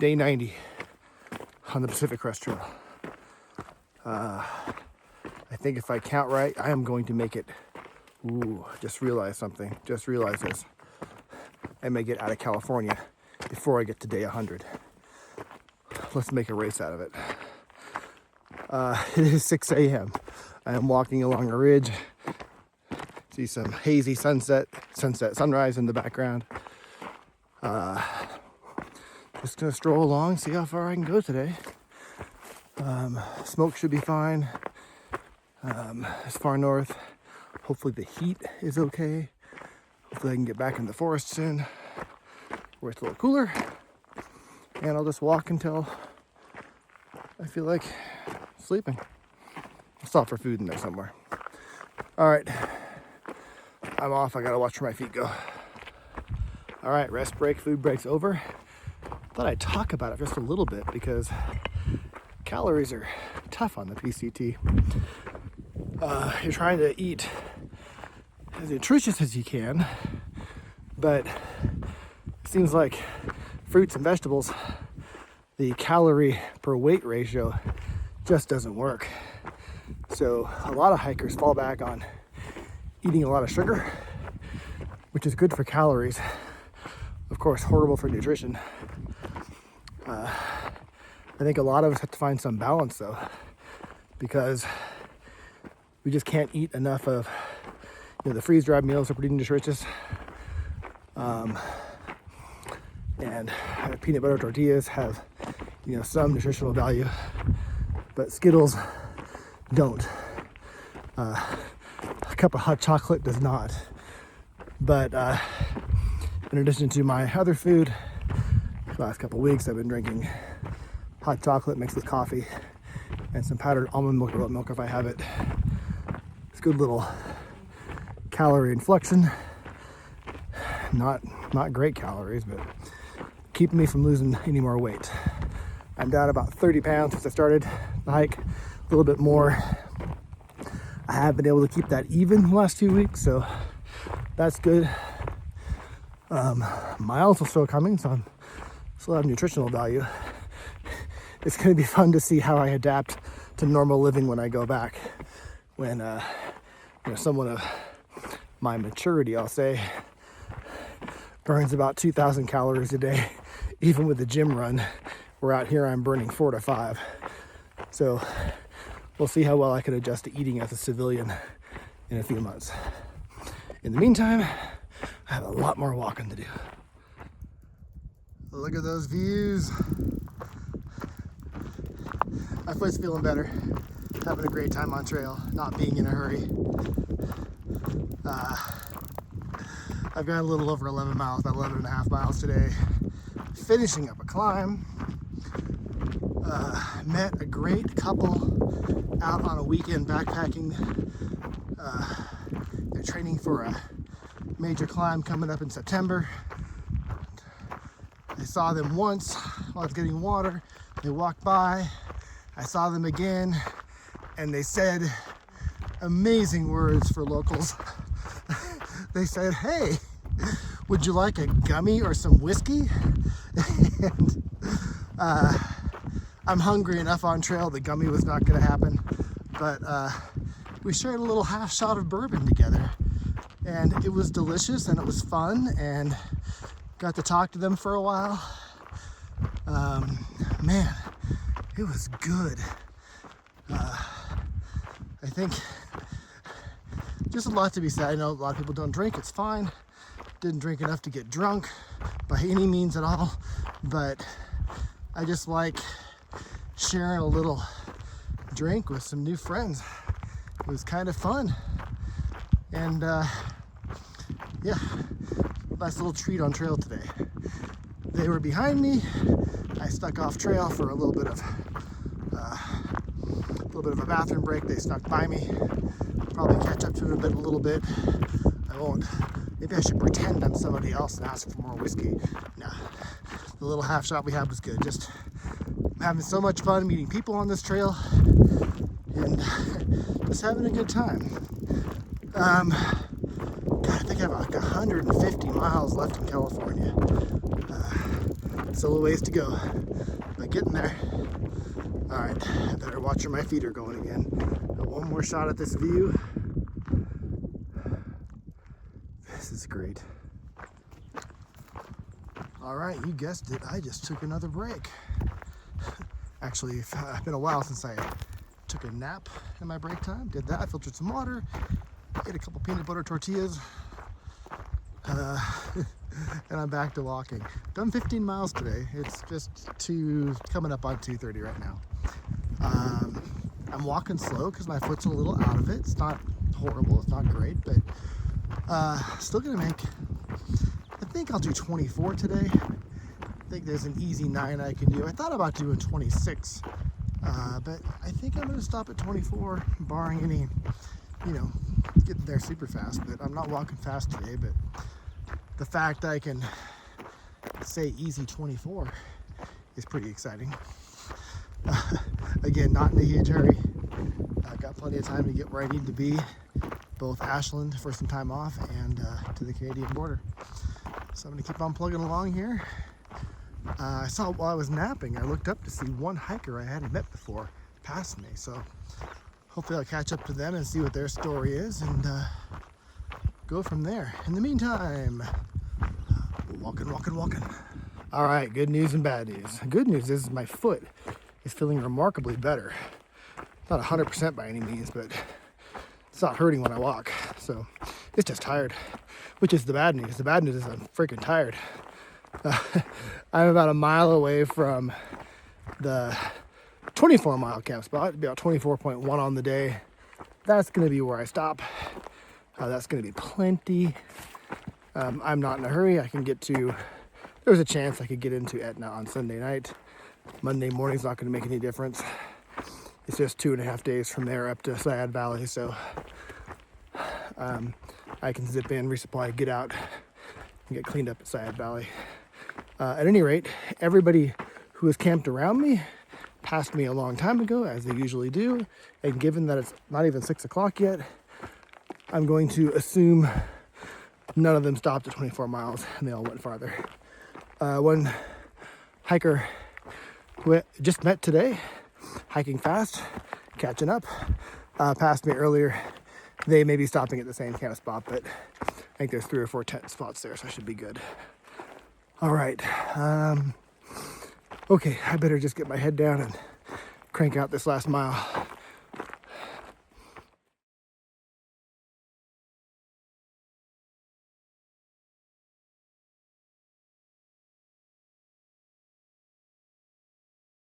Day 90 on the Pacific Crest Trail. I think if I count right, I am going to make it. Ooh, just realized something. Just realized this. I may get out of California before I get to day 100. Let's make a race out of it. It is 6 a.m. I am walking along a ridge. See some hazy sunrise in the background. Just gonna stroll along, see how far I can go today. Smoke should be fine. As far north. Hopefully the heat is okay. Hopefully I can get back in the forest soon, where it's a little cooler. And I'll just walk until I feel like sleeping. I'll stop for food in there somewhere. All right, I'm off. I gotta watch where my feet go. All right, rest break, food break's over. Thought I'd talk about it just a little bit because calories are tough on the PCT. You're trying to eat as nutritious as you can, but it seems like fruits and vegetables, the calorie per weight ratio just doesn't work. So a lot of hikers fall back on eating a lot of sugar, which is good for calories. Of course, horrible for nutrition. I think a lot of us have to find some balance though, because we just can't eat enough of, the freeze-dried meals are pretty nutritious. And peanut butter tortillas have, some nutritional value, but Skittles don't. A cup of hot chocolate does not. But in addition to my other food, the last couple of weeks I've been drinking hot chocolate mixed with coffee and some powdered almond milk or oat milk if I have it. It's a good little calorie inflection. Not great calories, but keeping me from losing any more weight. I'm down about 30 pounds since I started the hike, a little bit more. I have been able to keep that even the last 2 weeks, so that's good. Miles are still coming, so I'm still have nutritional value. It's going to be fun to see how I adapt to normal living when I go back. When someone of my maturity, I'll say, burns about 2,000 calories a day, even with the gym run. Where out here I'm burning 4 to 5. So we'll see how well I can adjust to eating as a civilian in a few months. In the meantime, I have a lot more walking to do. Look at those views. My foot's feeling better. Having a great time on trail, not being in a hurry. I've got a little over 11 miles, about 11 and a half miles today. Finishing up a climb. Met a great couple out on a weekend backpacking. They're training for a major climb coming up in September. I saw them once while I was getting water. They walked by. I saw them again, and they said amazing words for locals. They said, "Hey, would you like a gummy or some whiskey?" And I'm hungry enough on trail. The gummy was not going to happen, but we shared a little half shot of bourbon together, and it was delicious and it was fun, and got to talk to them for a while. Man, it was good. I think just a lot to be said. I know a lot of people don't drink. It's fine. Didn't drink enough to get drunk by any means at all, but I just like sharing a little drink with some new friends. It was kind of fun. And yeah, nice little treat on trail today. They were behind me. I stuck off trail for a little bit of a bathroom break. They snuck by me. Probably catch up to it a little bit. I won't. Maybe I should pretend I'm somebody else and ask for more whiskey. No, the little half shot we had was good. Just having so much fun meeting people on this trail and just having a good time. God, I think I have like 150 miles left in California. Still a ways to go, but getting there. All right, I better watch where my feet are going again. Got one more shot at this view. This is great. All right, you guessed it, I just took another break. Actually, it's been a while since I took a nap in my break time. Did that, filtered some water, ate a couple peanut butter tortillas, and I'm back to walking. Done 15 miles today. It's just coming up on 2:30 right now. I'm walking slow because my foot's a little out of it. It's not horrible, it's not great, but still gonna make, I think I'll do 24 today. I think there's an easy 9 I can do. I thought about doing 26, but I think I'm gonna stop at 24, barring any, getting there super fast. But I'm not walking fast today, but the fact I can say easy 24 is pretty exciting. Again, not in a huge hurry. I've got plenty of time to get where I need to be, both Ashland for some time off and to the Canadian border. So I'm gonna keep on plugging along here. I saw while I was napping, I looked up to see one hiker I hadn't met before pass me. So hopefully I'll catch up to them and see what their story is and go from there. In the meantime, walking. All right, good news and bad news. Good news is my foot is feeling remarkably better. Not 100% by any means, but it's not hurting when I walk. So it's just tired, which is the bad news. The bad news is I'm freaking tired. I'm about a mile away from the 24-mile camp spot, about 24.1 on the day. That's gonna be where I stop. That's gonna be plenty. I'm not in a hurry. I can get to, there's a chance I could get into Etna on Sunday night. Monday morning's not gonna make any difference. It's just 2.5 days from there up to Sayad Valley, so I can zip in, resupply, get out, and get cleaned up at Sayad Valley. At any rate, everybody who has camped around me passed me a long time ago, as they usually do, and given that it's not even 6 o'clock yet, I'm going to assume none of them stopped at 24 miles and they all went farther. One hiker who I just met today, hiking fast, catching up, passed me earlier. They may be stopping at the same camp spot, but I think there's 3 or 4 tent spots there, so I should be good. All right. Okay, I better just get my head down and crank out this last mile.